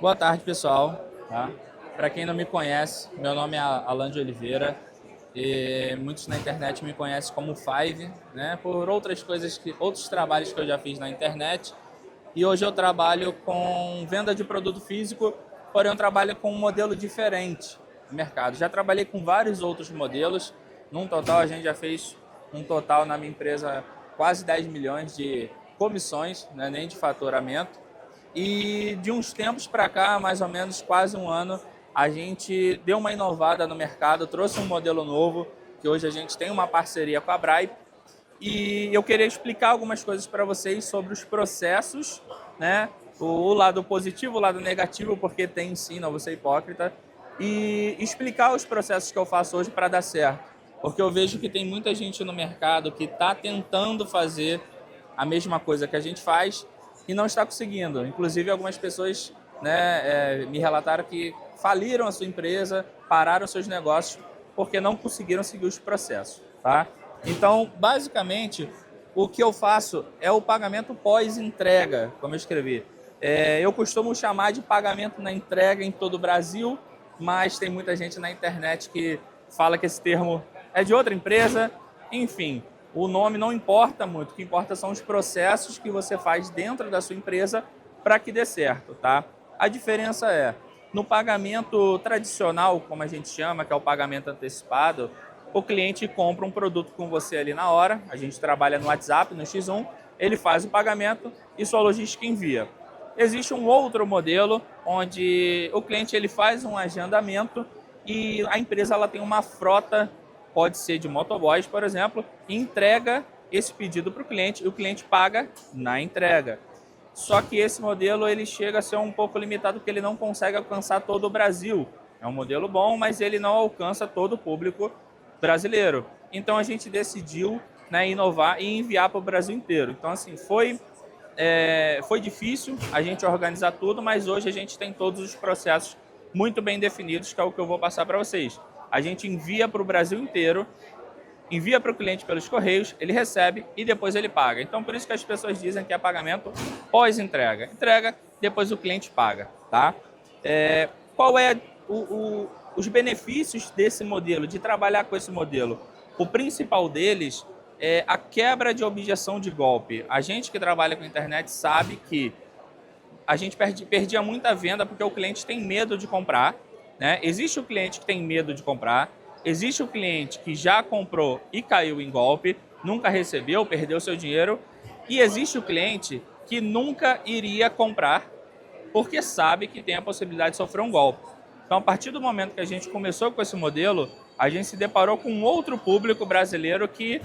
Boa tarde, pessoal. Tá? Para quem não me conhece, meu nome é Alan de Oliveira e muitos na internet me conhecem como Five, né? Por outras coisas outros trabalhos que eu já fiz na internet. E hoje eu trabalho com venda de produto físico, porém eu trabalho com um modelo diferente no mercado. Já trabalhei com vários outros modelos. Num total, a gente já fez um total na minha empresa quase 10 milhões de comissões, né? Nem de faturamento. E de uns tempos para cá, mais ou menos quase um ano, a gente deu uma inovada no mercado, trouxe um modelo novo, que hoje a gente tem uma parceria com a Bripe. E eu queria explicar algumas coisas para vocês sobre os processos, né? O lado positivo, o lado negativo, porque tem sim, não vou ser hipócrita, e explicar os processos que eu faço hoje para dar certo. Porque eu vejo que tem muita gente no mercado que está tentando fazer a mesma coisa que a gente faz e não está conseguindo. Inclusive, algumas pessoas, né, me relataram que faliram a sua empresa, pararam seus negócios porque não conseguiram seguir os processos, tá? Então, basicamente, o que eu faço é o pagamento pós-entrega, como eu escrevi. Eu costumo chamar de pagamento na entrega em todo o Brasil, mas tem muita gente na internet que fala que esse termo é de outra empresa. Enfim, o nome não importa muito, o que importa são os processos que você faz dentro da sua empresa para que dê certo, tá? A diferença é, no pagamento tradicional, como a gente chama, que é o pagamento antecipado, o cliente compra um produto com você ali na hora, a gente trabalha no WhatsApp, no X1, ele faz o pagamento e sua logística envia. Existe um outro modelo onde o cliente ele faz um agendamento e a empresa ela tem uma frota, pode ser de motoboys, por exemplo, e entrega esse pedido para o cliente e o cliente paga na entrega. Só que esse modelo ele chega a ser um pouco limitado porque ele não consegue alcançar todo o Brasil. É um modelo bom, mas ele não alcança todo o público brasileiro. Então a gente decidiu, né, inovar e enviar para o Brasil inteiro. Então assim, foi difícil a gente organizar tudo, mas hoje a gente tem todos os processos muito bem definidos, que é o que eu vou passar para vocês. A gente envia para o Brasil inteiro, envia para o cliente pelos correios, ele recebe e depois ele paga. Então, por isso que as pessoas dizem que é pagamento pós-entrega. Entrega, depois o cliente paga, tá? Qual é os benefícios desse modelo, de trabalhar com esse modelo? O principal deles é a quebra de objeção de golpe. A gente que trabalha com internet sabe que a gente perdia muita venda porque o cliente tem medo de comprar, né? Existe o cliente que tem medo de comprar, existe o cliente que já comprou e caiu em golpe, nunca recebeu, perdeu seu dinheiro, e existe o cliente que nunca iria comprar porque sabe que tem a possibilidade de sofrer um golpe. Então, a partir do momento que a gente começou com esse modelo, a gente se deparou com um outro público brasileiro que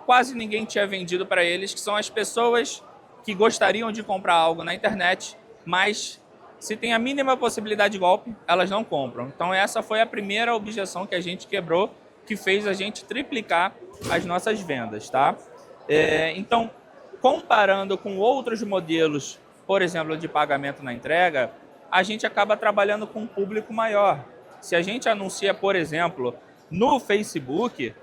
quase ninguém tinha vendido para eles, que são as pessoas que gostariam de comprar algo na internet, mas se tem a mínima possibilidade de golpe, elas não compram. Então essa foi a primeira objeção que a gente quebrou, que fez a gente triplicar as nossas vendas, tá? Então, comparando com outros modelos, por exemplo, de pagamento na entrega, a gente acaba trabalhando com um público maior. Se a gente anuncia, por exemplo, no Facebook,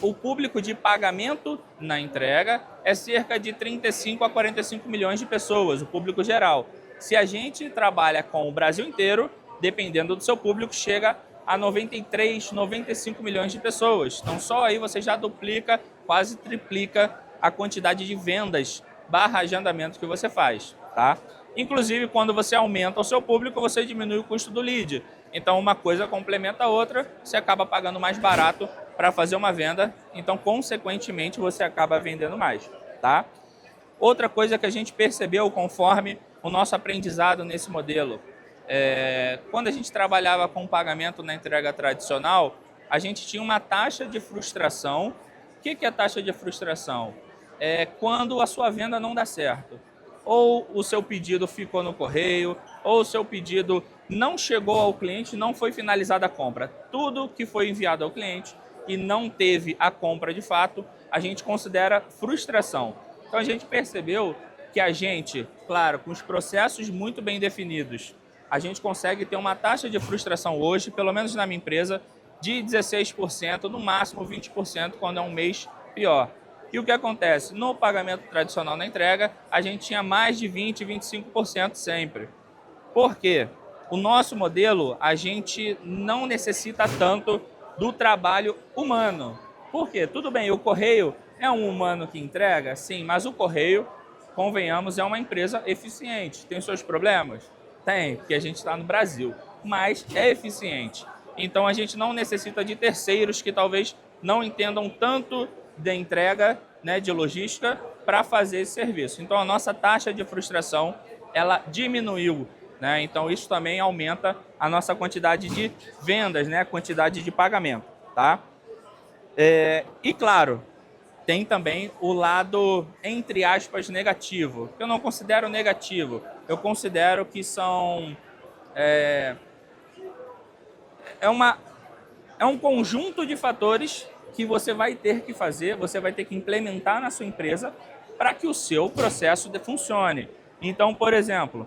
o público de pagamento na entrega é cerca de 35 a 45 milhões de pessoas, o público geral. Se a gente trabalha com o Brasil inteiro, dependendo do seu público, chega a 93, 95 milhões de pessoas. Então só aí você já duplica, quase triplica a quantidade de vendas barra agendamento que você faz, tá? Inclusive, quando você aumenta o seu público, você diminui o custo do lead. Então, uma coisa complementa a outra, você acaba pagando mais barato para fazer uma venda, então, consequentemente, você acaba vendendo mais, tá? Outra coisa que a gente percebeu conforme o nosso aprendizado nesse modelo, quando a gente trabalhava com pagamento na entrega tradicional, a gente tinha uma taxa de frustração. O que é a taxa de frustração? É quando a sua venda não dá certo. Ou o seu pedido ficou no correio, ou o seu pedido não chegou ao cliente, não foi finalizada a compra. Tudo que foi enviado ao cliente e não teve a compra de fato, a gente considera frustração. Então a gente percebeu que a gente, claro, com os processos muito bem definidos, a gente consegue ter uma taxa de frustração hoje, pelo menos na minha empresa, de 16%, no máximo 20% quando é um mês pior. E o que acontece? No pagamento tradicional na entrega, a gente tinha mais de 20, 25% sempre. Por quê? O nosso modelo, a gente não necessita tanto do trabalho humano. Por quê? Tudo bem, o correio é um humano que entrega, sim, mas o correio, convenhamos, é uma empresa eficiente. Tem os seus problemas? Tem, porque a gente está no Brasil, mas é eficiente. Então a gente não necessita de terceiros que talvez não entendam tanto de entrega, né, de logística, para fazer esse serviço. Então a nossa taxa de frustração, ela diminuiu, né? Então isso também aumenta a nossa quantidade de vendas, né? A quantidade de pagamento, tá? E claro, tem também o lado, entre aspas, negativo, que eu não considero negativo, eu considero que são... é um conjunto de fatores que você vai ter que fazer, você vai ter que implementar na sua empresa para que o seu processo funcione. Então, por exemplo,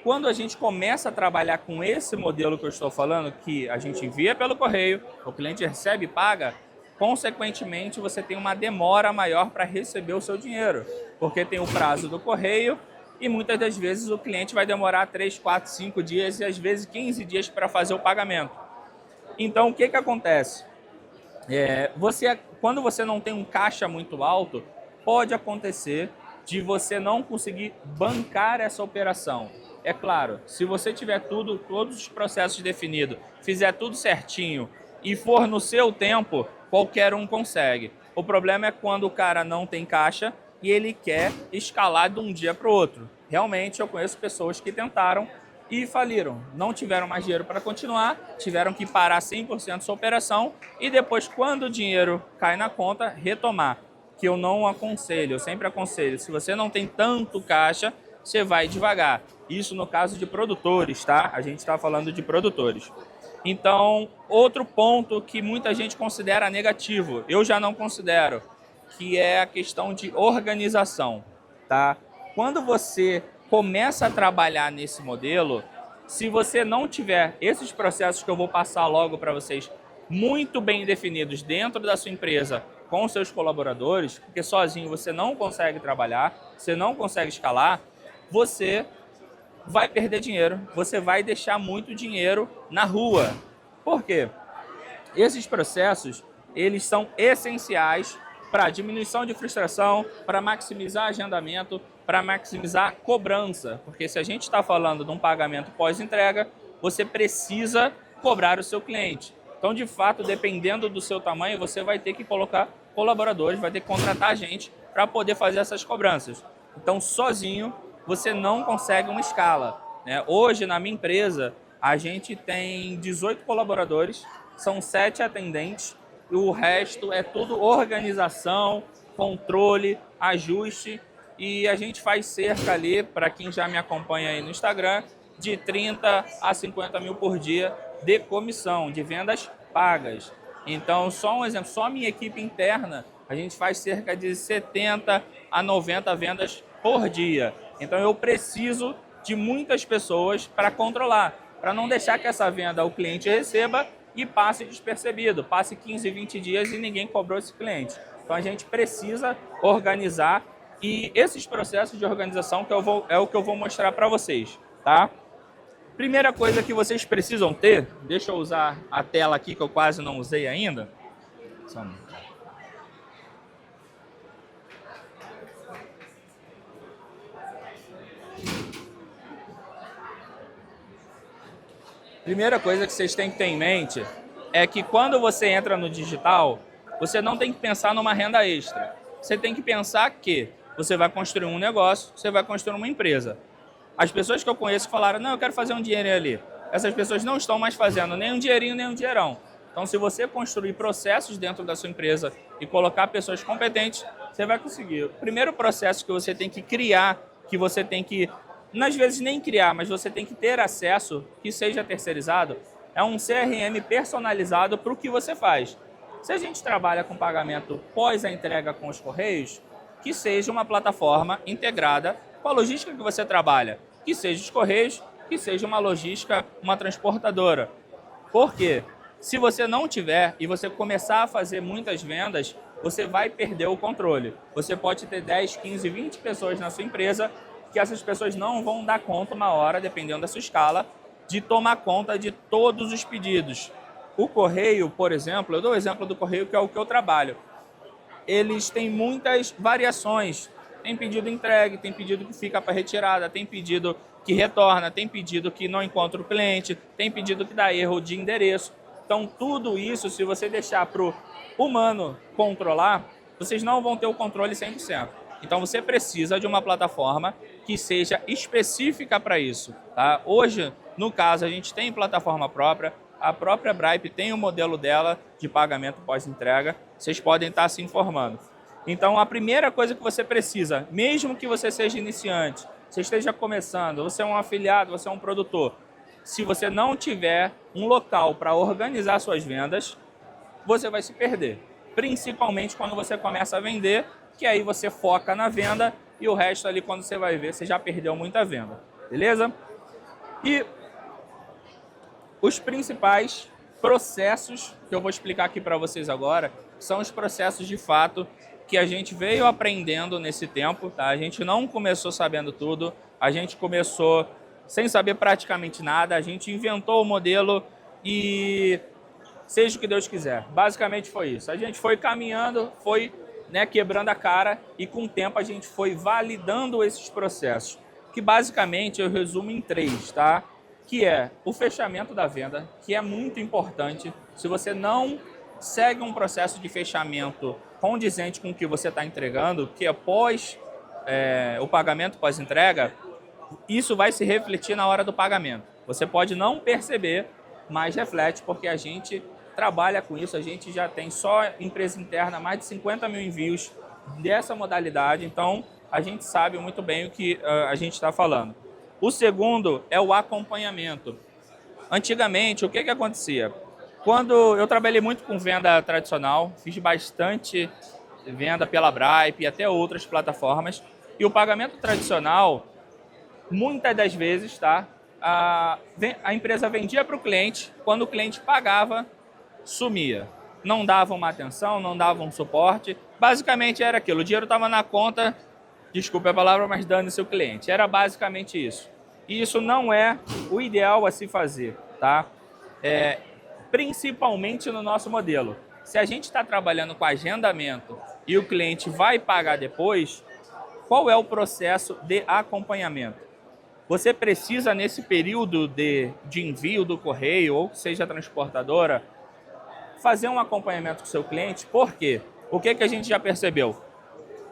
quando a gente começa a trabalhar com esse modelo que eu estou falando, que a gente envia pelo correio, o cliente recebe e paga, consequentemente você tem uma demora maior para receber o seu dinheiro, porque tem o prazo do correio e muitas das vezes o cliente vai demorar 3, 4, 5 dias e às vezes 15 dias para fazer o pagamento. Então, o que acontece? Quando você não tem um caixa muito alto, pode acontecer de você não conseguir bancar essa operação. É claro, se você tiver todos os processos definidos, fizer tudo certinho e for no seu tempo, qualquer um consegue. O problema é quando o cara não tem caixa e ele quer escalar de um dia para o outro. Realmente, eu conheço pessoas que tentaram e faliram. Não tiveram mais dinheiro para continuar, tiveram que parar 100% sua operação e depois, quando o dinheiro cai na conta, retomar. Que eu não aconselho, eu sempre aconselho. Se você não tem tanto caixa, você vai devagar. Isso no caso de produtores, tá? A gente está falando de produtores. Então, outro ponto que muita gente considera negativo, eu já não considero, que é a questão de organização, tá? Quando você começa a trabalhar nesse modelo, se você não tiver esses processos que eu vou passar logo para vocês muito bem definidos dentro da sua empresa com seus colaboradores, porque sozinho você não consegue trabalhar, você não consegue escalar, você vai perder dinheiro, você vai deixar muito dinheiro na rua. Por quê? Esses processos, eles são essenciais para diminuição de frustração, para maximizar agendamento, para maximizar cobrança. Porque se a gente está falando de um pagamento pós-entrega, você precisa cobrar o seu cliente. Então, de fato, dependendo do seu tamanho, você vai ter que colocar colaboradores, vai ter que contratar gente para poder fazer essas cobranças. Então, sozinho, você não consegue uma escala, né? Hoje, na minha empresa, a gente tem 18 colaboradores, são 7 atendentes, e o resto é tudo organização, controle, ajuste, e a gente faz cerca ali, para quem já me acompanha aí no Instagram, de 30 a 50 mil por dia de comissão, de vendas pagas. Então, só um exemplo, só a minha equipe interna, a gente faz cerca de 70 a 90 vendas por dia. Então, eu preciso de muitas pessoas para controlar, para não deixar que essa venda o cliente receba e passe despercebido, passe 15, 20 dias e ninguém cobrou esse cliente. Então, a gente precisa organizar e esses processos de organização é o que eu vou mostrar para vocês, tá? Primeira coisa que vocês precisam ter, deixa eu usar a tela aqui que eu quase não usei ainda. Primeira coisa que vocês têm que ter em mente é que quando você entra no digital, você não tem que pensar numa renda extra. Você tem que pensar que você vai construir um negócio, você vai construir uma empresa. As pessoas que eu conheço falaram, não, eu quero fazer um dinheirinho ali. Essas pessoas não estão mais fazendo nem um dinheirinho, nem um dinheirão. Então, se você construir processos dentro da sua empresa e colocar pessoas competentes, você vai conseguir. O primeiro processo que você tem que criar, que você tem que, às vezes nem criar, mas você tem que ter acesso, que seja terceirizado, é um CRM personalizado para o que você faz. Se a gente trabalha com pagamento pós a entrega com os Correios, que seja uma plataforma integrada com a logística que você trabalha, que seja os Correios, que seja uma logística, uma transportadora. Por quê? Se você não tiver e você começar a fazer muitas vendas, você vai perder o controle. Você pode ter 10, 15, 20 pessoas na sua empresa que essas pessoas não vão dar conta uma hora, dependendo da sua escala, de tomar conta de todos os pedidos. O correio, por exemplo, eu dou o exemplo do correio, que é o que eu trabalho. Eles têm muitas variações. Tem pedido entregue, tem pedido que fica para retirada, tem pedido que retorna, tem pedido que não encontra o cliente, tem pedido que dá erro de endereço. Então, tudo isso, se você deixar para o humano controlar, vocês não vão ter o controle 100%. Então, você precisa de uma plataforma que seja específica para isso. Tá? Hoje, no caso, a gente tem plataforma própria, a própria Bripe tem o modelo dela de pagamento pós-entrega, vocês podem estar se informando. Então, a primeira coisa que você precisa, mesmo que você seja iniciante, você esteja começando, você é um afiliado, você é um produtor, se você não tiver um local para organizar suas vendas, você vai se perder. Principalmente quando você começa a vender, que aí você foca na venda e o resto ali, quando você vai ver, você já perdeu muita venda. Beleza? E os principais processos que eu vou explicar aqui para vocês agora são os processos de fato que a gente veio aprendendo nesse tempo, tá? A gente não começou sabendo tudo, a gente começou sem saber praticamente nada, a gente inventou o modelo e seja o que Deus quiser. Basicamente foi isso. A gente foi caminhando, foi quebrando a cara e com o tempo a gente foi validando esses processos, que basicamente eu resumo em 3, tá? Que é o fechamento da venda, que é muito importante. Se você não segue um processo de fechamento condizente com o que você está entregando, que é o pagamento pós-entrega, isso vai se refletir na hora do pagamento. Você pode não perceber, mas reflete, porque a gente trabalha com isso, a gente já tem só empresa interna mais de 50 mil envios dessa modalidade, então a gente sabe muito bem o que a gente está falando. O segundo é o acompanhamento. Antigamente, o que acontecia? Quando eu trabalhei muito com venda tradicional, fiz bastante venda pela Bripe e até outras plataformas, e o pagamento tradicional, muitas das vezes, tá? A empresa vendia para o cliente, quando o cliente pagava, sumia. Não dava uma atenção, não dava um suporte. Basicamente era aquilo, o dinheiro estava na conta, desculpe a palavra, mas dane-se o cliente. Era basicamente isso. E isso não é o ideal a se fazer, tá? Principalmente no nosso modelo. Se a gente está trabalhando com agendamento e o cliente vai pagar depois, qual é o processo de acompanhamento? Você precisa, nesse período de envio do correio, ou que seja a transportadora, fazer um acompanhamento com o seu cliente. Por quê? O que a gente já percebeu?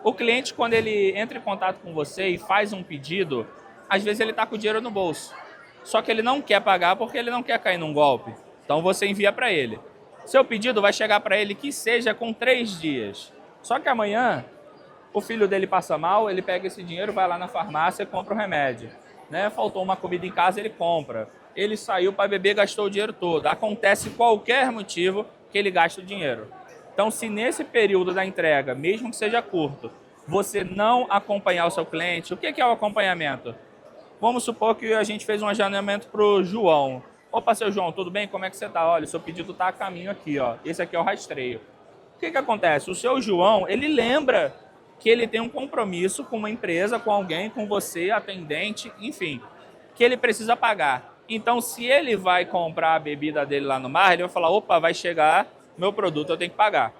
O cliente, quando ele entra em contato com você e faz um pedido, às vezes ele está com o dinheiro no bolso. Só que ele não quer pagar porque ele não quer cair num golpe. Então você envia para ele. Seu pedido vai chegar para ele que seja com 3 dias. Só que amanhã o filho dele passa mal, ele pega esse dinheiro, vai lá na farmácia e compra o remédio. Faltou uma comida em casa, ele compra. Ele saiu para beber, gastou o dinheiro todo. Acontece qualquer motivo que ele gasta o dinheiro. Então, se nesse período da entrega, mesmo que seja curto, você não acompanhar o seu cliente, o que é o acompanhamento? Vamos supor que a gente fez um agendamento para o João. Opa, seu João, tudo bem? Como é que você está? Olha, seu pedido está a caminho aqui, ó. Esse aqui é o rastreio. O que acontece? O seu João, ele lembra que ele tem um compromisso com uma empresa, com alguém, com você, atendente, enfim, que ele precisa pagar. Então, se ele vai comprar a bebida dele lá no mar, ele vai falar, opa, vai chegar meu produto, eu tenho que pagar.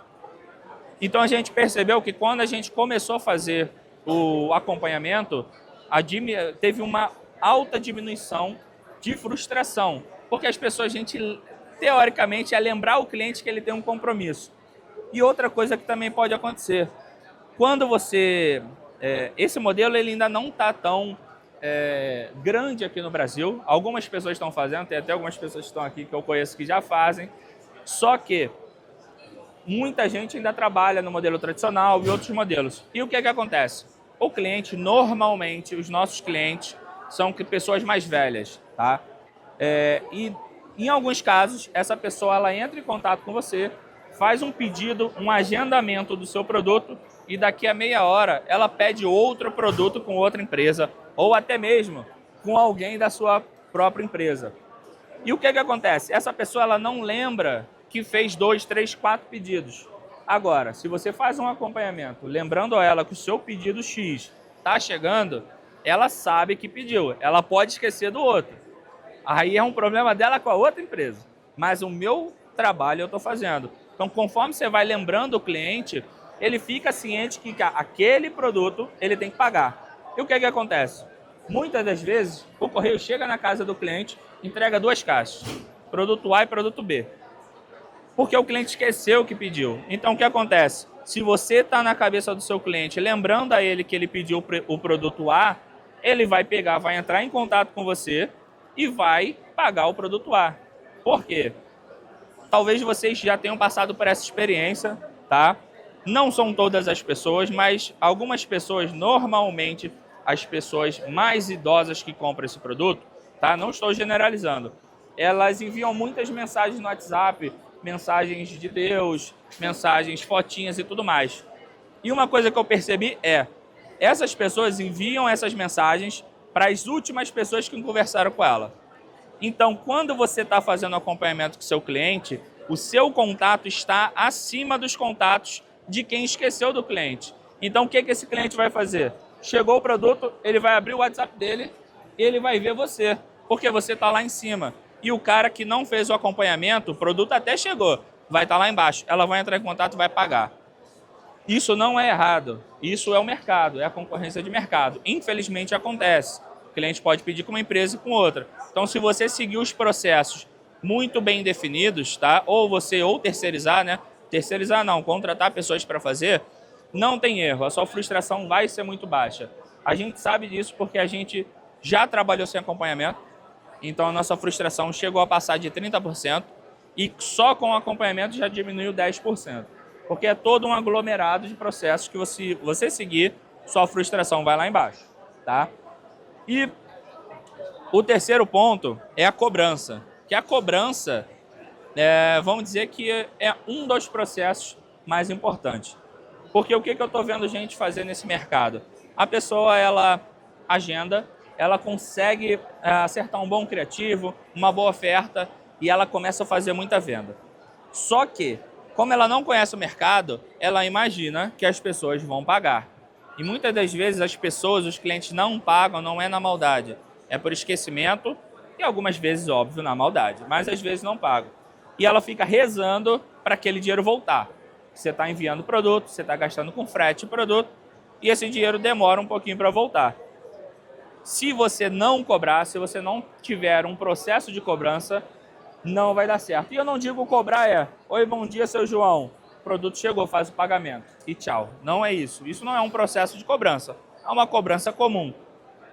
Então, a gente percebeu que quando a gente começou a fazer o acompanhamento, teve uma alta diminuição de frustração, porque as pessoas, teoricamente, ia lembrar o cliente que ele tem um compromisso. E outra coisa que também pode acontecer, quando você... esse modelo ele ainda não está tão grande aqui no Brasil. Algumas pessoas estão fazendo, tem até algumas pessoas que estão aqui que eu conheço que já fazem. Só que muita gente ainda trabalha no modelo tradicional e outros modelos. E o que acontece? O cliente, normalmente, os nossos clientes são pessoas mais velhas, tá? E em alguns casos, essa pessoa ela entra em contato com você, faz um pedido, um agendamento do seu produto e daqui a meia hora ela pede outro produto com outra empresa ou até mesmo com alguém da sua própria empresa. E o que acontece? Essa pessoa ela não lembra que fez 2, 3, 4 pedidos. Agora, se você faz um acompanhamento lembrando a ela que o seu pedido X está chegando, ela sabe que pediu, ela pode esquecer do outro. Aí é um problema dela com a outra empresa. Mas o meu trabalho eu estou fazendo. Então, conforme você vai lembrando o cliente, ele fica ciente que aquele produto ele tem que pagar. E o que é que acontece? Muitas das vezes, o correio chega na casa do cliente, entrega 2 caixas, produto A e produto B. Porque o cliente esqueceu o que pediu. Então, o que acontece? Se você está na cabeça do seu cliente, lembrando a ele que ele pediu o produto A, ele vai pegar, vai entrar em contato com você e vai pagar o produto A. Por quê? Talvez vocês já tenham passado por essa experiência, tá? Não são todas as pessoas, mas algumas pessoas, normalmente as pessoas mais idosas que compram esse produto, tá? Não estou generalizando. Elas enviam muitas mensagens no WhatsApp, mensagens de Deus, mensagens, fotinhas e tudo mais. E uma coisa que eu percebi é, essas pessoas enviam essas mensagens para as últimas pessoas que conversaram com ela. Então, quando você está fazendo acompanhamento com seu cliente, o seu contato está acima dos contatos de quem esqueceu do cliente. Então, o que esse cliente vai fazer? Chegou o produto, ele vai abrir o WhatsApp dele e ele vai ver você, porque você está lá em cima. E o cara que não fez o acompanhamento, o produto até chegou, vai estar lá embaixo. Ela vai entrar em contato e vai pagar. Isso não é errado. Isso é o mercado, é a concorrência de mercado. Infelizmente acontece. O cliente pode pedir com uma empresa e com outra. Então, se você seguir os processos muito bem definidos, tá? Ou você terceirizar, né? Terceirizar não, contratar pessoas para fazer, não tem erro. A sua frustração vai ser muito baixa. A gente sabe disso porque a gente já trabalhou sem acompanhamento. Então, a nossa frustração chegou a passar de 30% e só com o acompanhamento já diminuiu 10%. Porque é todo um aglomerado de processos que você seguir, sua frustração vai lá embaixo, tá? E o terceiro ponto é a cobrança. Que a cobrança, vamos dizer que é um dos processos mais importantes. Porque o que eu estou vendo gente fazer nesse mercado? A pessoa, ela agenda, ela consegue acertar um bom criativo, uma boa oferta e ela começa a fazer muita venda. Só que, como ela não conhece o mercado, ela imagina que as pessoas vão pagar. E muitas das vezes as pessoas, os clientes não pagam, não é na maldade. É por esquecimento e algumas vezes, óbvio, na maldade. Mas às vezes não pagam. E ela fica rezando para aquele dinheiro voltar. Você está enviando produto, você está gastando com frete o produto e esse dinheiro demora um pouquinho para voltar. Se você não cobrar, se você não tiver um processo de cobrança, não vai dar certo. E eu não digo cobrar oi, bom dia, seu João. O produto chegou, faz o pagamento e tchau. Não é isso. Isso não é um processo de cobrança. É uma cobrança comum.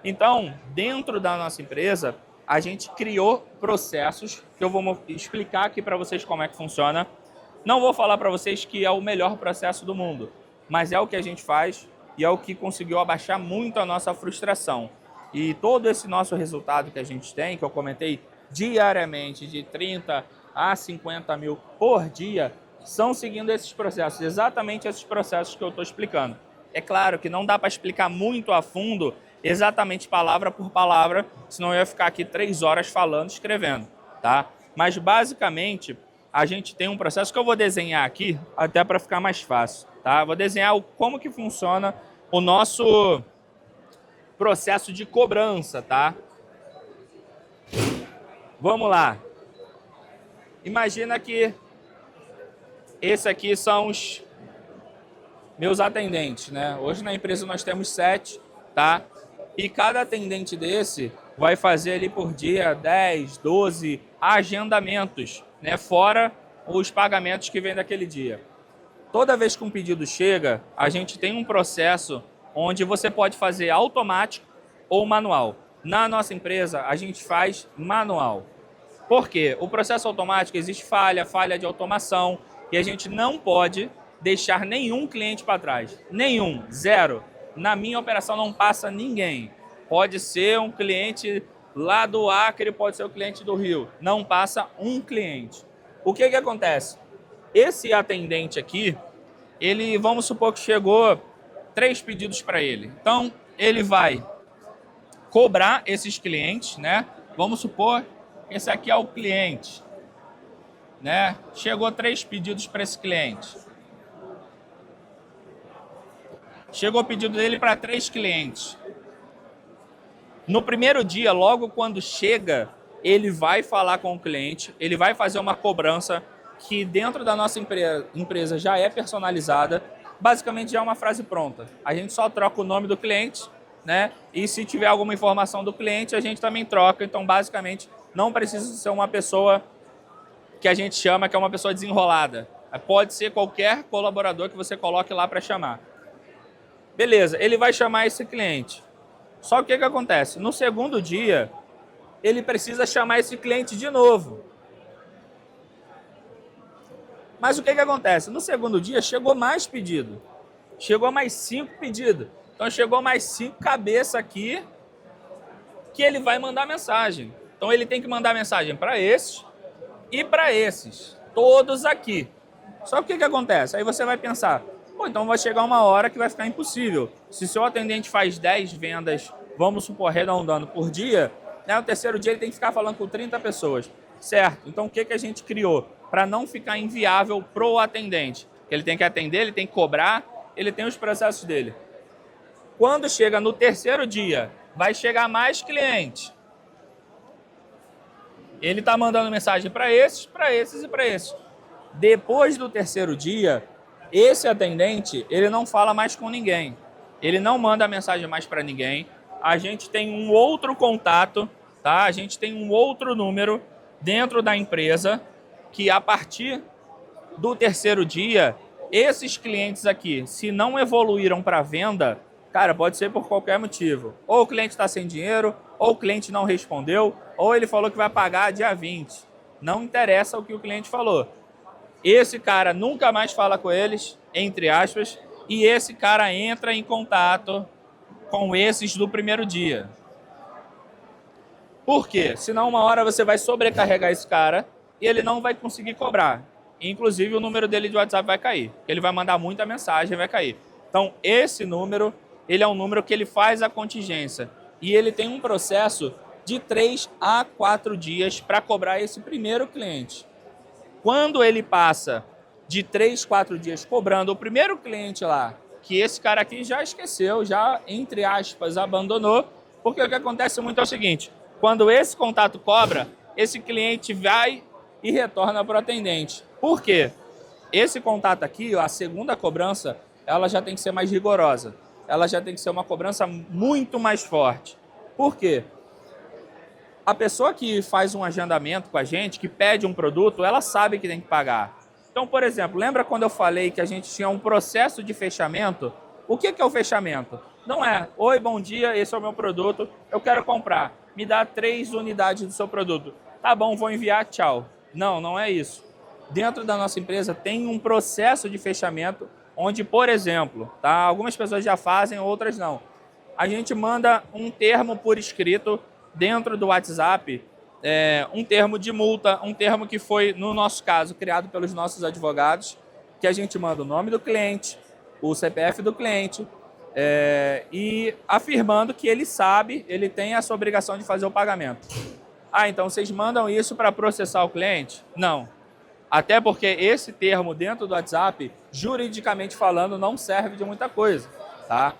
Então, dentro da nossa empresa, a gente criou processos que eu vou explicar aqui para vocês como é que funciona. Não vou falar para vocês que é o melhor processo do mundo, mas é o que a gente faz e é o que conseguiu abaixar muito a nossa frustração. E todo esse nosso resultado que a gente tem, que eu comentei diariamente, de 30 a 50 mil por dia, são seguindo esses processos, exatamente esses processos que eu estou explicando. É claro que não dá para explicar muito a fundo, exatamente palavra por palavra, senão eu ia ficar aqui 3 horas falando, escrevendo, tá? Mas basicamente, a gente tem um processo que eu vou desenhar aqui, até para ficar mais fácil, tá? Vou desenhar como que funciona o nosso processo de cobrança, tá? Vamos lá. Imagina que esse aqui são os meus atendentes, né? Hoje na empresa nós temos 7, tá? E cada atendente desse vai fazer ali por dia 10, 12 agendamentos, né? Fora os pagamentos que vêm daquele dia. Toda vez que um pedido chega, a gente tem um processo onde você pode fazer automático ou manual. Na nossa empresa, a gente faz manual. Por quê? O processo automático existe falha de automação, e a gente não pode deixar nenhum cliente para trás. Nenhum, zero. Na minha operação não passa ninguém. Pode ser um cliente lá do Acre, pode ser um cliente do Rio. Não passa um cliente. O que acontece? Esse atendente aqui, ele, vamos supor que chegou 3 pedidos para ele. Então, ele vai cobrar esses clientes, né? Vamos supor que esse aqui é o cliente, né? Chegou 3 pedidos para esse cliente. Chegou o pedido dele para 3 clientes. No primeiro dia, logo quando chega, ele vai falar com o cliente, ele vai fazer uma cobrança que dentro da nossa empresa já é personalizada, basicamente já é uma frase pronta. A gente só troca o nome do cliente, né? E se tiver alguma informação do cliente, a gente também troca. Então, basicamente, não precisa ser uma pessoa que a gente chama que é uma pessoa desenrolada. Pode ser qualquer colaborador que você coloque lá para chamar. Beleza, ele vai chamar esse cliente. Só que o que acontece? No segundo dia, ele precisa chamar esse cliente de novo. Mas o que acontece? No segundo dia, chegou mais pedido. Chegou mais 5 pedidos. Então, chegou mais 5 cabeças aqui que ele vai mandar mensagem. Então, ele tem que mandar mensagem para esses e para esses. Todos aqui. Só que o que acontece? Aí você vai pensar, pô, então vai chegar uma hora que vai ficar impossível. Se seu atendente faz 10 vendas, vamos supor, arredondando por dia, né, no terceiro dia ele tem que ficar falando com 30 pessoas. Certo? Então, o que a gente criou? Para não ficar inviável pro atendente. Ele tem que atender, ele tem que cobrar, ele tem os processos dele. Quando chega no terceiro dia, vai chegar mais cliente. Ele está mandando mensagem para esses e para esses. Depois do terceiro dia, esse atendente, ele não fala mais com ninguém. Ele não manda mensagem mais para ninguém. A gente tem um outro contato, tá? A gente tem um outro número dentro da empresa que a partir do terceiro dia, esses clientes aqui, se não evoluíram para venda, cara, pode ser por qualquer motivo. Ou o cliente está sem dinheiro, ou o cliente não respondeu, ou ele falou que vai pagar dia 20. Não interessa o que o cliente falou. Esse cara nunca mais fala com eles, entre aspas, e esse cara entra em contato com esses do primeiro dia. Por quê? Senão uma hora você vai sobrecarregar esse cara e ele não vai conseguir cobrar. Inclusive o número dele de WhatsApp vai cair. Ele vai mandar muita mensagem e vai cair. Então esse número, ele é um número que ele faz a contingência. E ele tem um processo de 3 a 4 dias para cobrar esse primeiro cliente. Quando ele passa de 3, 4 dias cobrando o primeiro cliente lá, que esse cara aqui já esqueceu, já, entre aspas, abandonou, porque o que acontece muito é o seguinte, quando esse contato cobra, esse cliente vai e retorna para o atendente. Por quê? Esse contato aqui, a segunda cobrança, ela já tem que ser mais rigorosa. Ela já tem que ser uma cobrança muito mais forte. Por quê? A pessoa que faz um agendamento com a gente, que pede um produto, ela sabe que tem que pagar. Então, por exemplo, lembra quando eu falei que a gente tinha um processo de fechamento? O que é o fechamento? Não é, oi, bom dia, esse é o meu produto, eu quero comprar. Me dá 3 unidades do seu produto. Tá bom, vou enviar, tchau. Não, não é isso. Dentro da nossa empresa tem um processo de fechamento onde, por exemplo, tá, algumas pessoas já fazem, outras não. A gente manda um termo por escrito dentro do WhatsApp, um termo de multa, um termo que foi, no nosso caso, criado pelos nossos advogados, que a gente manda o nome do cliente, o CPF do cliente, e afirmando que ele sabe, ele tem essa obrigação de fazer o pagamento. Ah, então vocês mandam isso para processar o cliente? Não. Até porque esse termo dentro do WhatsApp, juridicamente falando, não serve de muita coisa, tá?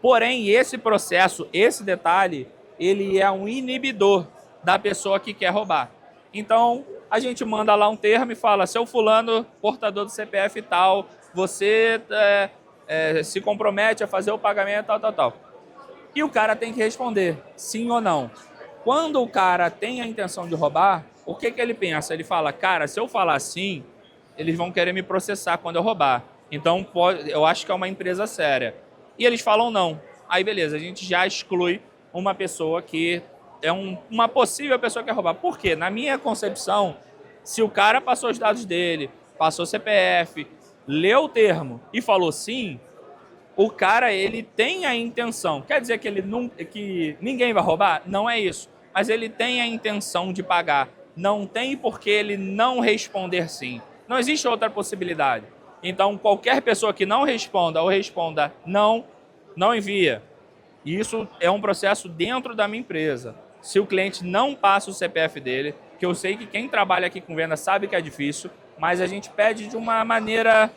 Porém, esse processo, esse detalhe, ele é um inibidor da pessoa que quer roubar. Então, a gente manda lá um termo e fala, seu fulano, portador do CPF e tal, você se compromete a fazer o pagamento, tal, tal, tal. E o cara tem que responder, sim ou não. Quando o cara tem a intenção de roubar, o que ele pensa? Ele fala, cara, se eu falar sim, eles vão querer me processar quando eu roubar. Então, eu acho que é uma empresa séria. E eles falam não. Aí, beleza, a gente já exclui uma pessoa que é uma possível pessoa que quer roubar. Por quê? Na minha concepção, se o cara passou os dados dele, passou o CPF, leu o termo e falou sim, o cara, ele tem a intenção. Quer dizer que, que ninguém vai roubar? Não é isso. Mas ele tem a intenção de pagar. Não tem por que ele não responder sim. Não existe outra possibilidade. Então, qualquer pessoa que não responda ou responda não, não envia. E isso é um processo dentro da minha empresa. Se o cliente não passa o CPF dele, que eu sei que quem trabalha aqui com venda sabe que é difícil, mas a gente pede de uma maneira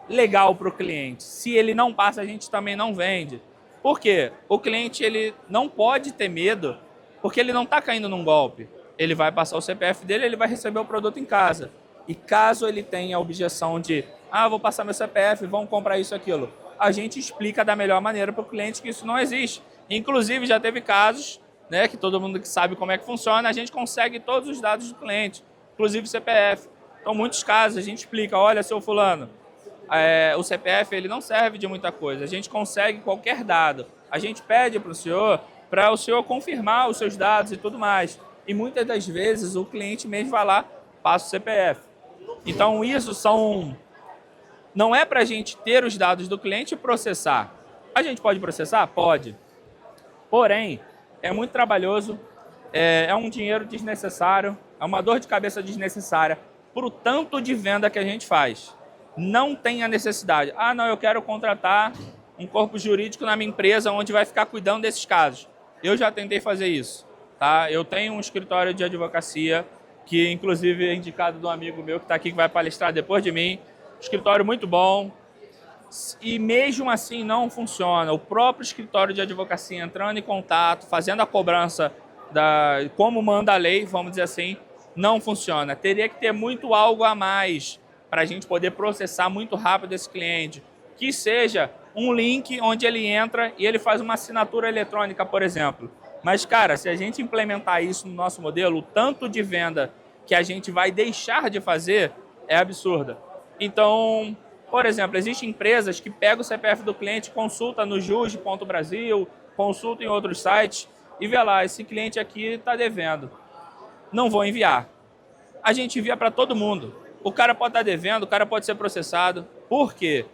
legal para o cliente. Se ele não passa, a gente também não vende. Por quê? O cliente ele não pode ter medo, porque ele não está caindo num golpe. Ele vai passar o CPF dele, ele vai receber o produto em casa. E caso ele tenha a objeção de, vou passar meu CPF, vamos comprar isso, aquilo, a gente explica da melhor maneira para o cliente que isso não existe. Inclusive, já teve casos, né, que todo mundo que sabe como é que funciona, a gente consegue todos os dados do cliente, inclusive o CPF. Então, muitos casos, a gente explica, olha, seu fulano, o CPF ele não serve de muita coisa, a gente consegue qualquer dado. A gente pede para o senhor confirmar os seus dados e tudo mais. E muitas das vezes o cliente mesmo vai lá, passa o CPF. Então, isso não é para a gente ter os dados do cliente e processar. A gente pode processar? Pode. Porém, é muito trabalhoso, é um dinheiro desnecessário, é uma dor de cabeça desnecessária por o tanto de venda que a gente faz. Não tem a necessidade. Não, eu quero contratar um corpo jurídico na minha empresa onde vai ficar cuidando desses casos. Eu já tentei fazer isso. Tá? Eu tenho um escritório de advocacia, que inclusive é indicado de um amigo meu que está aqui, que vai palestrar depois de mim. Escritório muito bom. E mesmo assim não funciona. O próprio escritório de advocacia entrando em contato, fazendo a cobrança como manda a lei, vamos dizer assim, não funciona. Teria que ter muito algo a mais para a gente poder processar muito rápido esse cliente. Que seja um link onde ele entra e ele faz uma assinatura eletrônica, por exemplo. Mas, cara, se a gente implementar isso no nosso modelo, o tanto de venda que a gente vai deixar de fazer é absurda. Então, por exemplo, existem empresas que pegam o CPF do cliente, consulta no Juge.Brasil, consulta em outros sites e vê lá, esse cliente aqui está devendo. Não vou enviar. A gente envia para todo mundo. O cara pode estar devendo, o cara pode ser processado. Por quê?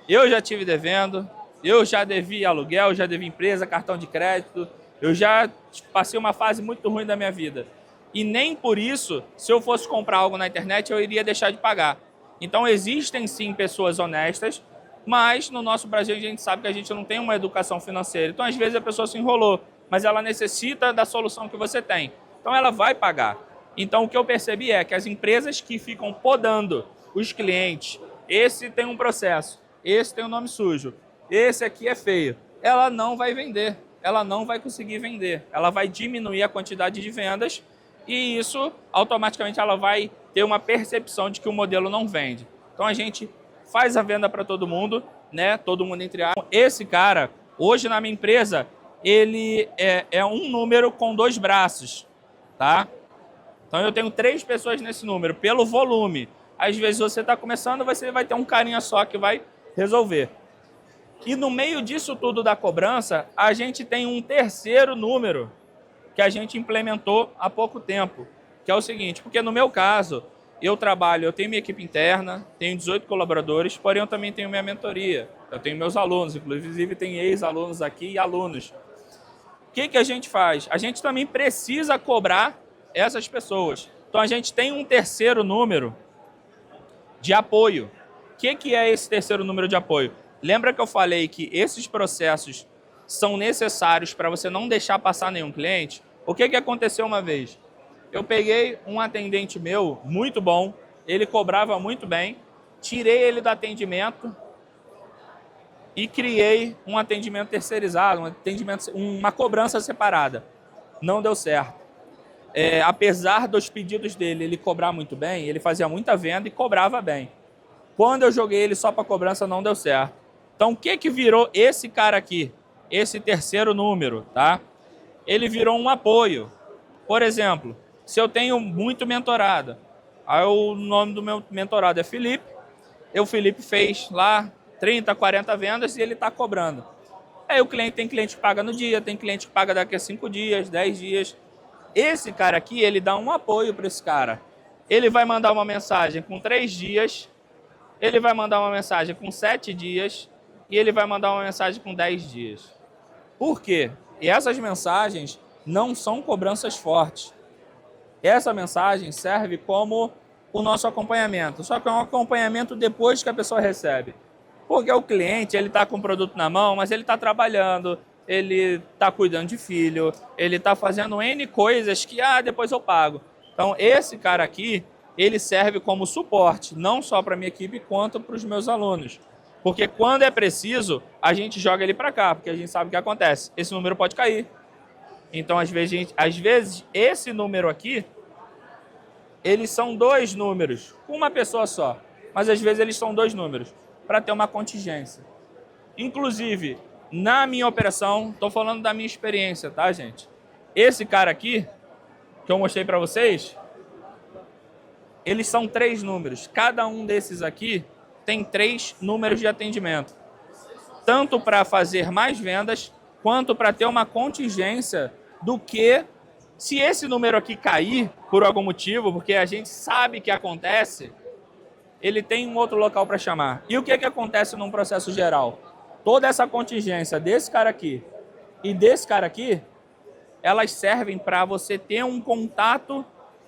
Eu já tive devendo, eu já devi aluguel, já devi empresa, cartão de crédito, eu já passei uma fase muito ruim da minha vida. E nem por isso, se eu fosse comprar algo na internet, eu iria deixar de pagar. Então existem sim pessoas honestas, mas no nosso Brasil a gente sabe que a gente não tem uma educação financeira. Então às vezes a pessoa se enrolou, mas ela necessita da solução que você tem. Então ela vai pagar. Então o que eu percebi é que as empresas que ficam podando os clientes, esse tem um processo, esse tem um nome sujo, esse aqui é feio, ela não vai vender, ela não vai conseguir vender, ela vai diminuir a quantidade de vendas e isso automaticamente ela vai ter uma percepção de que o modelo não vende. Então a gente faz a venda para todo mundo, né? Todo mundo entre aspas. Esse cara, hoje na minha empresa, ele é um número com 2 braços, tá? Então eu tenho 3 pessoas nesse número, pelo volume. Às vezes você está começando, você vai ter um carinha só que vai resolver. E no meio disso tudo da cobrança, a gente tem um terceiro número que a gente implementou há pouco tempo, que é o seguinte, porque no meu caso, eu tenho minha equipe interna, tenho 18 colaboradores, porém eu também tenho minha mentoria, eu tenho meus alunos, inclusive tem ex-alunos aqui e alunos. O que a gente faz? A gente também precisa cobrar essas pessoas. Então a gente tem um terceiro número de apoio. O que é esse terceiro número de apoio? Lembra que eu falei que esses processos são necessários para você não deixar passar nenhum cliente? O que aconteceu uma vez? Eu peguei um atendente meu, muito bom, ele cobrava muito bem, tirei ele do atendimento e criei um atendimento terceirizado, uma cobrança separada. Não deu certo. Apesar dos pedidos dele, ele cobrar muito bem, ele fazia muita venda e cobrava bem. Quando eu joguei ele só para cobrança, não deu certo. Então, o que virou esse cara aqui? Esse terceiro número, tá? Ele virou um apoio. Por exemplo, se eu tenho muito mentorado, aí o nome do meu mentorado é Felipe, o Felipe fez lá 30, 40 vendas e ele está cobrando. Aí tem cliente que paga no dia, tem cliente que paga daqui a 5 dias, 10 dias. Esse cara aqui, ele dá um apoio para esse cara. Ele vai mandar uma mensagem com 3 dias, ele vai mandar uma mensagem com 7 dias e ele vai mandar uma mensagem com 10 dias. Por quê? E essas mensagens não são cobranças fortes. Essa mensagem serve como o nosso acompanhamento, só que é um acompanhamento depois que a pessoa recebe. Porque o cliente, ele está com o produto na mão, mas ele está trabalhando, ele está cuidando de filho, ele está fazendo N coisas que, depois eu pago. Então, esse cara aqui, ele serve como suporte, não só para a minha equipe, quanto para os meus alunos. Porque quando é preciso, a gente joga ele para cá, porque a gente sabe o que acontece. Esse número pode cair. Então, às vezes esse número aqui, eles são 2 números, com uma pessoa só. Mas às vezes eles são 2 números, para ter uma contingência. Inclusive, na minha operação, estou falando da minha experiência, tá, gente? Esse cara aqui, que eu mostrei para vocês, eles são 3 números. Cada um desses aqui tem 3 números de atendimento. Tanto para fazer mais vendas, quanto para ter uma contingência do que, se esse número aqui cair, por algum motivo, porque a gente sabe que acontece, ele tem um outro local para chamar. E o que acontece num processo geral? Toda essa contingência desse cara aqui e desse cara aqui, elas servem para você ter um contato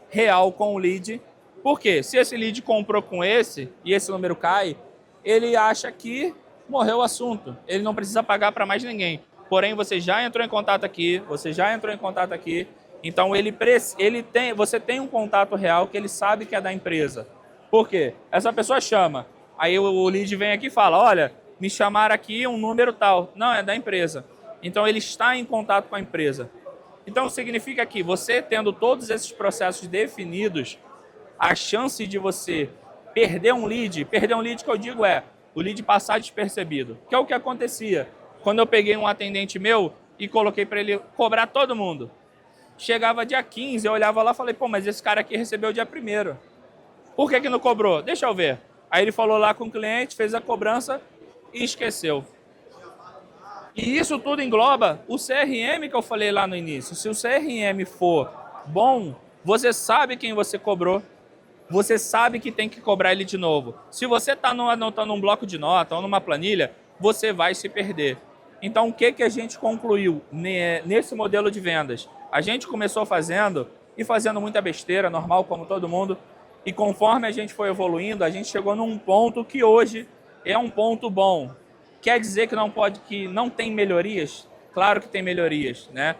real com o lead. Por quê? Se esse lead comprou com esse e esse número cai, ele acha que morreu o assunto. Ele não precisa pagar para mais ninguém. Porém, você já entrou em contato aqui, você já entrou em contato aqui. Então, você tem um contato real que ele sabe que é da empresa. Por quê? Essa pessoa chama. Aí o lead vem aqui e fala, olha, me chamaram aqui um número tal. Não, é da empresa. Então, ele está em contato com a empresa. Então, significa que você tendo todos esses processos definidos, a chance de você perder um lead que eu digo é o lead passar despercebido. Que é o que acontecia quando eu peguei um atendente meu e coloquei para ele cobrar todo mundo. Chegava dia 15, eu olhava lá e falei, pô, mas esse cara aqui recebeu dia 1º. Por que não cobrou? Deixa eu ver. Aí ele falou lá com o cliente, fez a cobrança e esqueceu. E isso tudo engloba o CRM que eu falei lá no início. Se o CRM for bom, você sabe quem você cobrou, você sabe que tem que cobrar ele de novo. Se você está anotando um bloco de nota ou numa planilha, você vai se perder. Então, o que a gente concluiu nesse modelo de vendas? A gente começou fazendo muita besteira, normal, como todo mundo. E conforme a gente foi evoluindo, a gente chegou num ponto que hoje é um ponto bom. Quer dizer que não tem melhorias? Claro que tem melhorias, né?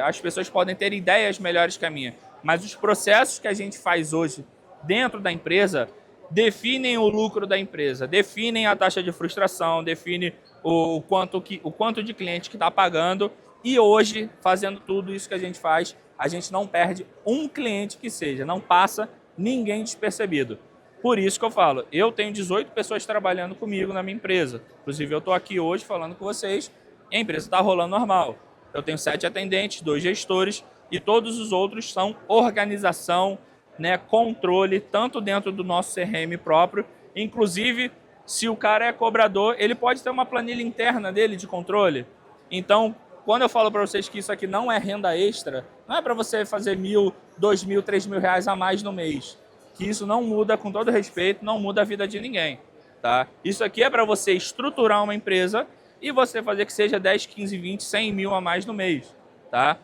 As pessoas podem ter ideias melhores que a minha. Mas os processos que a gente faz hoje dentro da empresa definem o lucro da empresa, definem a taxa de frustração, definem o quanto de cliente que está pagando. E hoje, fazendo tudo isso que a gente faz, a gente não perde um cliente que seja, não passa ninguém despercebido. Por isso que eu falo, eu tenho 18 pessoas trabalhando comigo na minha empresa. Inclusive, eu estou aqui hoje falando com vocês e a empresa está rolando normal. Eu tenho 7 atendentes, 2 gestores e todos os outros são organização, né, controle, tanto dentro do nosso CRM próprio. Inclusive, se o cara é cobrador, ele pode ter uma planilha interna dele de controle. Então, quando eu falo para vocês que isso aqui não é renda extra, não é para você fazer 1.000, 2.000, 3.000 reais a mais no mês. Que isso não muda, com todo respeito, não muda a vida de ninguém. Tá? Isso aqui é para você estruturar uma empresa e você fazer que seja 10, 15, 20, 100 mil a mais no mês. Tá?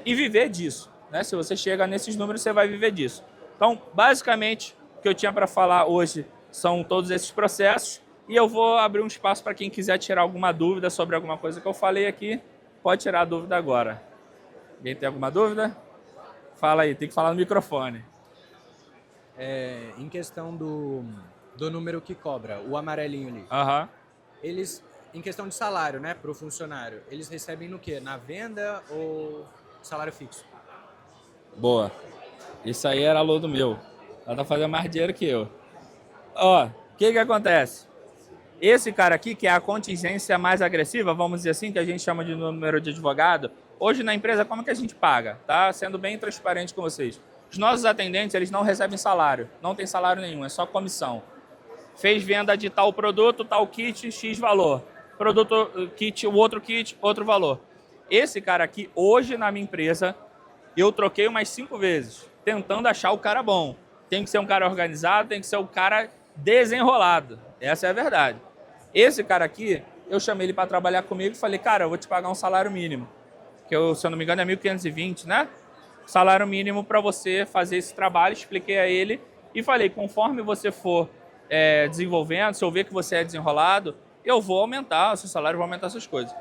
E viver disso. Né? Se você chega nesses números, você vai viver disso. Então, basicamente, o que eu tinha para falar hoje são todos esses processos. E eu vou abrir um espaço para quem quiser tirar alguma dúvida sobre alguma coisa que eu falei aqui. Pode tirar a dúvida agora. Alguém tem alguma dúvida? Fala aí, tem que falar no microfone. Em questão do número que cobra, o amarelinho ali. Aham. Eles, em questão de salário, né, para o funcionário, eles recebem no quê? Na venda ou salário fixo? Boa. Isso aí era aluno meu. Ela tá fazendo mais dinheiro que eu. Ó, o que acontece? Esse cara aqui, que é a contingência mais agressiva, vamos dizer assim, que a gente chama de número de advogado, hoje na empresa, como que a gente paga? Tá? Sendo bem transparente com vocês. Os nossos atendentes, eles não recebem salário. Não tem salário nenhum, é só comissão. Fez venda de tal produto, tal kit, X valor. Produto, kit, o outro kit, outro valor. Esse cara aqui, hoje na minha empresa, eu troquei umas 5 vezes, tentando achar o cara bom. Tem que ser um cara organizado, tem que ser um cara desenrolado. Essa é a verdade. Esse cara aqui, eu chamei ele para trabalhar comigo e falei, cara, eu vou te pagar um salário mínimo. Que eu, se eu não me engano, é 1.520, né? Salário mínimo para você fazer esse trabalho. Expliquei a ele e falei, conforme você for desenvolvendo, se eu ver que você é desenrolado, eu vou aumentar o seu salário, vou aumentar essas coisas.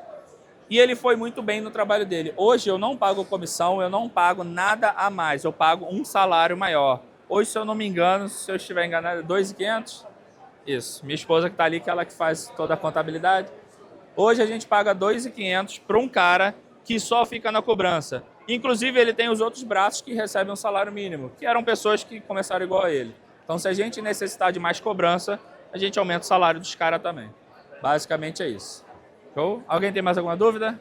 E ele foi muito bem no trabalho dele. Hoje eu não pago comissão, eu não pago nada a mais, eu pago um salário maior. Hoje, se eu não me engano, se eu estiver enganado, é 2.500. Isso. Minha esposa que está ali, que ela que faz toda a contabilidade. Hoje a gente paga 2.500 para um cara que só fica na cobrança. Inclusive, ele tem os outros braços que recebem um salário mínimo, que eram pessoas que começaram igual a ele. Então, se a gente necessitar de mais cobrança, a gente aumenta o salário dos caras também. Basicamente é isso. Show? Alguém tem mais alguma dúvida?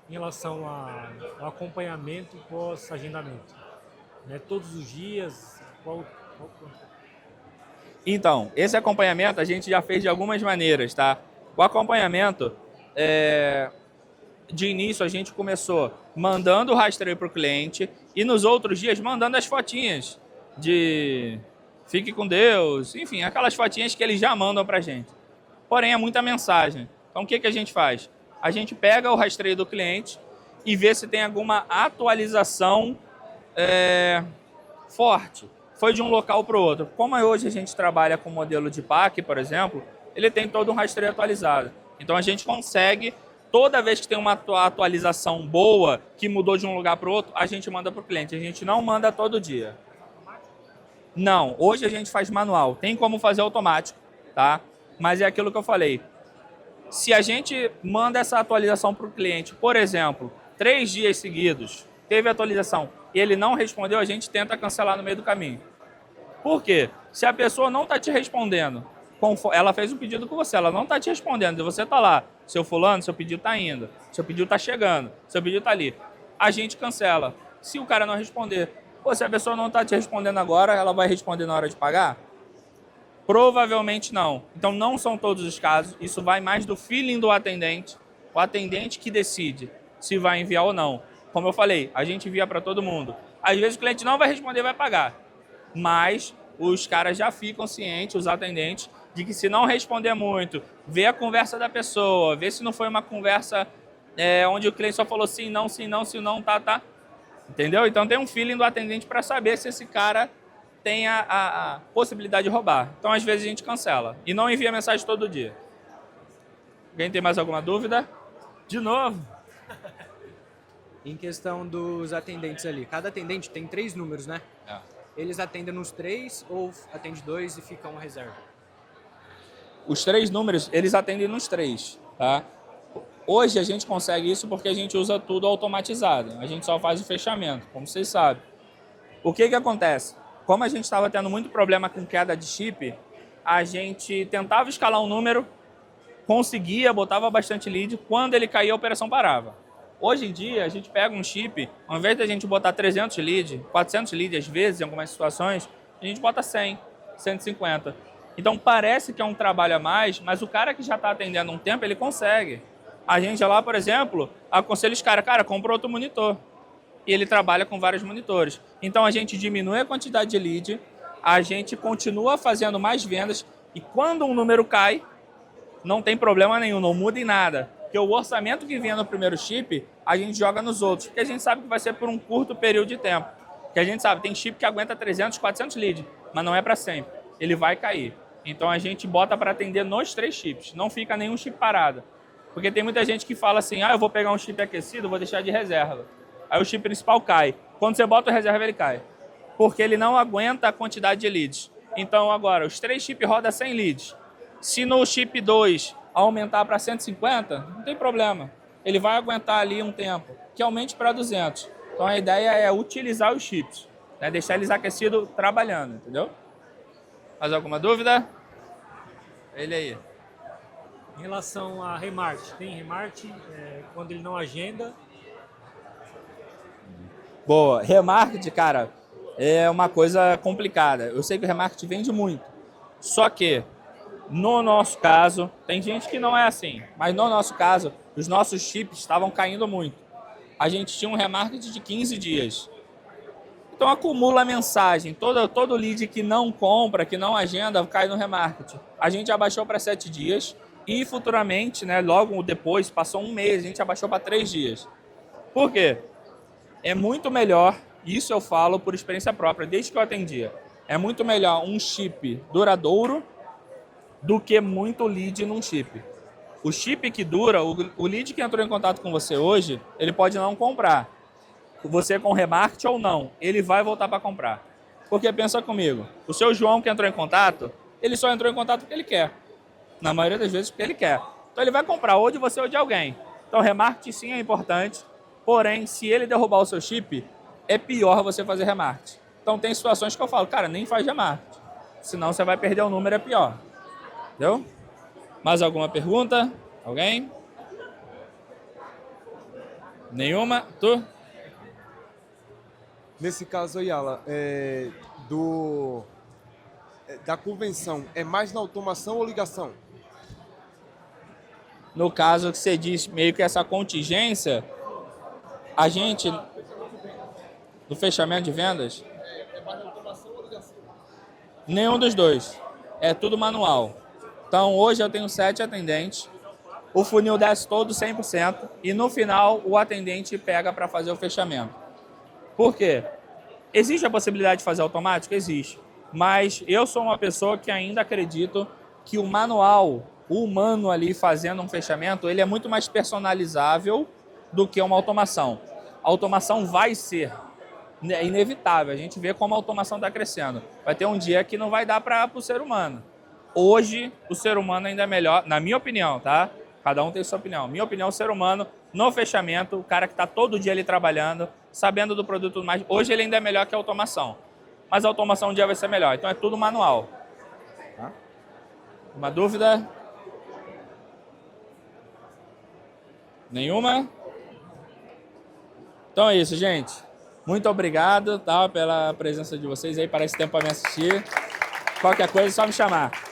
Em relação ao acompanhamento pós-agendamento, né? Todos os dias, qual... Então, esse acompanhamento a gente já fez de algumas maneiras, tá? O acompanhamento, de início a gente começou mandando o rastreio para o cliente e nos outros dias mandando as fotinhas de fique com Deus, enfim, aquelas fotinhas que eles já mandam para a gente. Porém, é muita mensagem. Então, o que a gente faz? A gente pega o rastreio do cliente e vê se tem alguma atualização forte. Foi de um local para o outro. Como hoje a gente trabalha com o modelo de PAC, por exemplo, ele tem todo um rastreio atualizado. Então, a gente consegue, toda vez que tem uma atualização boa, que mudou de um lugar para o outro, a gente manda para o cliente. A gente não manda todo dia. Não, hoje a gente faz manual. Tem como fazer automático, tá? Mas é aquilo que eu falei. Se a gente manda essa atualização para o cliente, por exemplo, 3 dias seguidos, teve atualização e ele não respondeu, a gente tenta cancelar no meio do caminho. Por quê? Se a pessoa não está te respondendo, ela fez um pedido com você, ela não está te respondendo, e você está lá, seu fulano, seu pedido está indo, seu pedido está chegando, seu pedido está ali, a gente cancela. Se o cara não responder, se a pessoa não está te respondendo agora, ela vai responder na hora de pagar? Provavelmente não. Então, não são todos os casos. Isso vai mais do feeling do atendente. O atendente que decide se vai enviar ou não. Como eu falei, a gente envia para todo mundo. Às vezes o cliente não vai responder, vai pagar. Mas os caras já ficam cientes, os atendentes, de que se não responder muito, vê a conversa da pessoa, vê se não foi uma conversa onde o cliente só falou sim, não, tá. Entendeu? Então tem um feeling do atendente para saber se esse cara tem a possibilidade de roubar. Então, às vezes, a gente cancela. E não envia mensagem todo dia. Alguém tem mais alguma dúvida? De novo. Em questão dos atendentes ali, cada atendente tem 3 números, né? Eles atendem nos 3 ou atende 2 e fica uma reserva? Os 3 números, eles atendem nos 3, tá? Hoje a gente consegue isso porque a gente usa tudo automatizado. A gente só faz o fechamento, como vocês sabem. O que acontece? Como a gente estava tendo muito problema com queda de chip, a gente tentava escalar um número, conseguia, botava bastante lead, quando ele caía a operação parava. Hoje em dia, a gente pega um chip, ao invés de a gente botar 300 lead, 400 lead às vezes, em algumas situações, a gente bota 100, 150. Então parece que é um trabalho a mais, mas o cara que já está atendendo um tempo, ele consegue. A gente lá, por exemplo, aconselha os caras, compra outro monitor. E ele trabalha com vários monitores. Então, a gente diminui a quantidade de lead, a gente continua fazendo mais vendas e quando um número cai, não tem problema nenhum, não muda em nada. Porque o orçamento que vinha no primeiro chip, a gente joga nos outros, porque a gente sabe que vai ser por um curto período de tempo. Porque a gente sabe, tem chip que aguenta 300, 400 leads, mas não é para sempre. Ele vai cair. Então, a gente bota para atender nos 3 chips, não fica nenhum chip parado. Porque tem muita gente que fala assim, eu vou pegar um chip aquecido, vou deixar de reserva. Aí o chip principal cai. Quando você bota o reserva, ele cai. Porque ele não aguenta a quantidade de leads. Então, agora, os 3 chips rodam 100 leads. Se no chip 2 aumentar para 150, não tem problema. Ele vai aguentar ali um tempo, que aumente para 200. Então, a ideia é utilizar os chips, né? Deixar eles aquecidos trabalhando, entendeu? Mais alguma dúvida? Ele aí. Em relação a remarketing, tem remarketing quando ele não agenda? Boa, remarketing, cara, é uma coisa complicada. Eu sei que o remarketing vende muito. Só que, no nosso caso, tem gente que não é assim, mas no nosso caso, os nossos chips estavam caindo muito. A gente tinha um remarketing de 15 dias. Então acumula a mensagem, todo lead que não compra, que não agenda, cai no remarketing. A gente abaixou para 7 dias e futuramente, né, logo depois, passou um mês, a gente abaixou para 3 dias. Por quê? É muito melhor, isso eu falo por experiência própria, desde que eu atendia, é muito melhor um chip duradouro do que muito lead num chip. O chip que dura, o lead que entrou em contato com você hoje, ele pode não comprar. Você com remarketing ou não, ele vai voltar para comprar. Porque pensa comigo, o seu João que entrou em contato, ele só entrou em contato porque ele quer. Na maioria das vezes porque ele quer. Então ele vai comprar ou de você ou de alguém. Então remarketing sim é importante, porém, se ele derrubar o seu chip, é pior você fazer remarketing. Então tem situações que eu falo, cara, nem faz remarketing. Senão você vai perder o número, é pior. Entendeu? Mais alguma pergunta? Alguém? Nenhuma? Tu? Nesse caso aí, Alan, da convenção, é mais na automação ou ligação? No caso que você diz meio que essa contingência, a gente, no fechamento de vendas, É mais na automação ou ligação? nenhum dos dois. É tudo manual. Então hoje eu tenho 7 atendentes, o funil desce todo 100% e no final o atendente pega para fazer o fechamento. Por quê? Existe a possibilidade de fazer automático? Existe. Mas eu sou uma pessoa que ainda acredito que o manual, o humano ali fazendo um fechamento, ele é muito mais personalizável do que uma automação. A automação vai ser inevitável. A gente vê como a automação está crescendo. Vai ter um dia que não vai dar para o ser humano. Hoje, o ser humano ainda é melhor, na minha opinião, tá? Cada um tem sua opinião. Minha opinião, o ser humano, no fechamento, o cara que está todo dia ali trabalhando, sabendo do produto mais... Hoje ele ainda é melhor que a automação. Mas a automação um dia vai ser melhor. Então é tudo manual. Tá? Uma dúvida? Nenhuma? Então é isso, gente. Muito obrigado, tá, pela presença de vocês aí, para esse tempo para me assistir. Qualquer coisa é só me chamar.